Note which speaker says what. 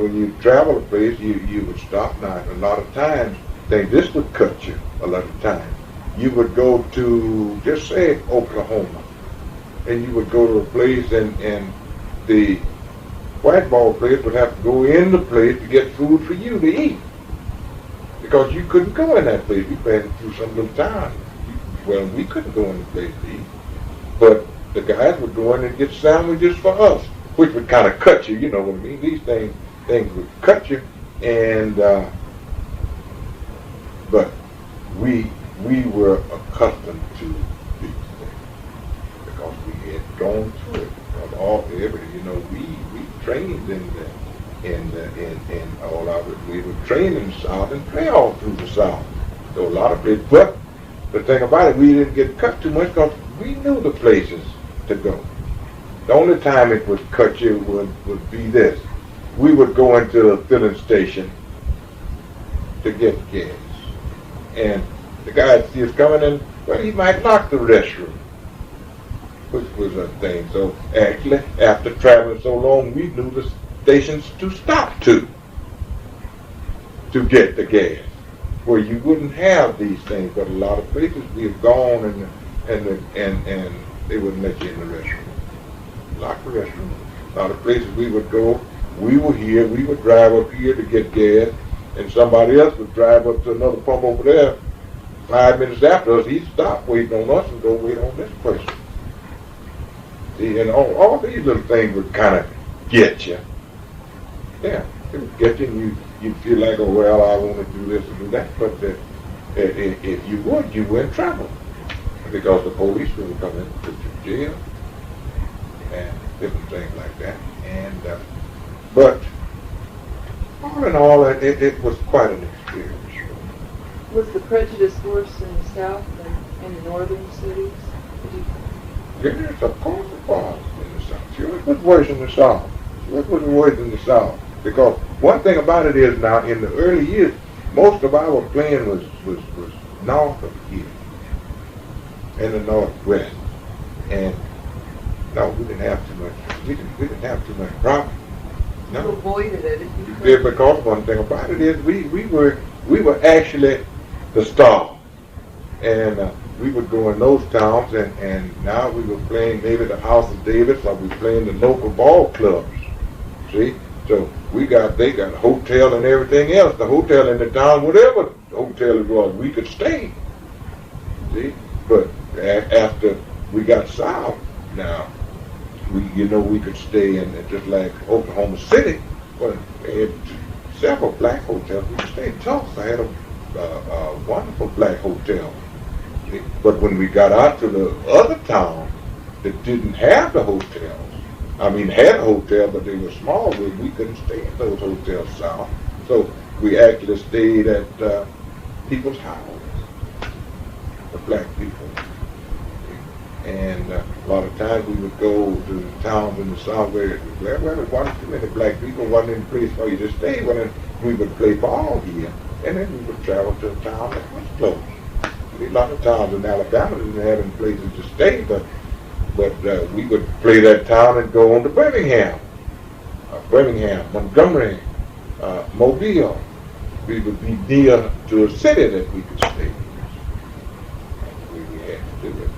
Speaker 1: when you travel a place, you would stop. Now, a lot of times, this would cut you a lot of times. You would go to, just say, Oklahoma, and you would go to a place, and the white ball place would have to go in the place to get food for you to eat. Because you couldn't go in that place. We passed through some little town. Well, we couldn't go in the place to eat. But the guys would go in and get sandwiches for us, which would kind of cut you, you know what I mean? These things would cut you, and but we were accustomed to these things because we had gone through it. We trained in all of it. We would train in the South and play all through the South. So a lot of places, but the thing about it, we didn't get cut too much because we knew the places to go. The only time it would cut you would be this. We would go into a filling station to get gas. And the guy see us coming in, well, he might lock the restroom, which was a thing. So actually, after traveling so long, we knew the stations to stop to get the gas, where you wouldn't have these things. But a lot of places we have gone and they wouldn't let you in the restroom. Lock the restroom. A lot of places we would go, we were here, we would drive up here to get gas, and somebody else would drive up to another pump over there. 5 minutes after us, he'd stop waiting on us and go wait on this person. See, and all these little things would kind of get you. Yeah, it would get you, and you'd feel like, oh, well, I want to do this and do that. But if you would, you were in trouble. Because the police would come in and put you in jail and different things like that. And but all in all, it was quite an experience.
Speaker 2: Was the prejudice worse in the South than in the northern cities?
Speaker 1: Yes, of course it was in the South. Sure, it was worse in the South. Sure, it was worse in the South. Because one thing about it is now, in the early years, most of our playing was north of here, in the northwest. And no, we didn't have too much. We didn't have too much problem. No.
Speaker 2: You avoided it if you could.
Speaker 1: Yeah, because one thing about it is we were actually the star, and we would go in those towns, and now we were playing maybe the House of Davis, or we were playing the local ball clubs. See, so they got a hotel and everything else. The hotel in the town, whatever hotel it was, we could stay. See, but after we got south, now we could stay in just like Oklahoma City. Well, they had several black hotels. We could stay in Tulsa. I had a wonderful black hotel. See? But when we got out to the other towns that didn't have the hotels, I mean, had a hotel, but they were small, we couldn't stay in those hotels south. So we actually stayed at people's houses, the black people. And a lot of times we would go to the towns in the South where there wasn't too many black people, wasn't any place for you to stay. Well, we would play ball here, and then we would travel to a town that was close. A lot of towns in Alabama didn't have any places to stay, but we would play that town and go on to Birmingham, Montgomery, Mobile. We would be near to a city that we could stay in. That's the way we had to do it.